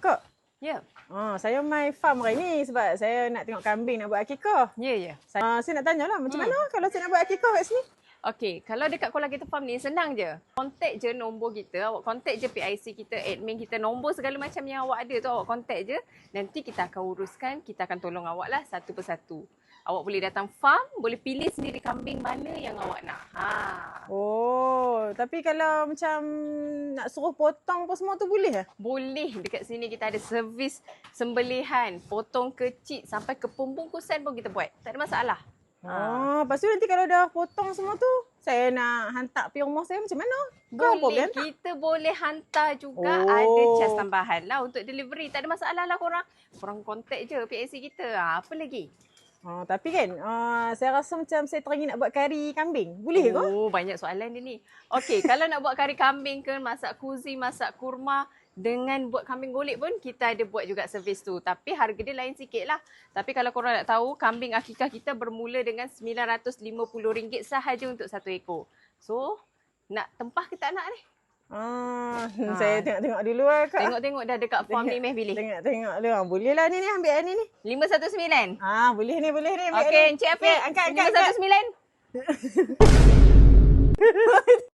Kak, Ya. saya mai farm hari ni sebab saya nak tengok kambing nak buat akikah. Ya. Saya nak tanyalah macam mana kalau saya nak buat akikah kat sini? Okey, kalau dekat Kuala Kita Farm ni senang je. Contact je nombor kita, awak contact je PIC kita, admin kita, nombor segala macam yang awak ada tu awak contact je. Nanti kita akan uruskan, kita akan tolong awak lah satu persatu. Awak boleh datang farm, boleh pilih sendiri kambing mana yang awak nak. Oh, tapi kalau macam nak suruh potong apa semua tu boleh ke? Boleh, dekat sini kita ada servis sembelihan, potong kecil sampai ke pembungkusan pun kita buat. Tak ada masalah. Lepas tu nanti kalau dah potong semua tu, saya nak hantar pergi rumah saya macam mana? Boleh, kita boleh hantar juga. Ada cas tambahan lah untuk delivery. Tak ada masalah lah korang. Korang contact je PIC kita. Apa lagi? Tapi kan, saya rasa macam saya teringin nak buat kari kambing. Boleh ke? Banyak soalan dia ni. Okey, kalau nak buat kari kambing ke, masak kuzi, masak kurma, dengan buat kambing golek pun kita ada buat juga servis tu. Tapi harga dia lain sikit lah. Tapi kalau korang nak tahu, kambing akikah kita bermula dengan RM950 sahaja untuk satu ekor. So, nak tempah ke tak nak ni? Saya tengok-tengok dulu lah Kak. Tengok-tengok dah dekat farm ni Meh pilih. Tengok dulu. Boleh lah ni ambil ni. 519. Boleh ni. Okey, Encik Afiq. Angkat. 519.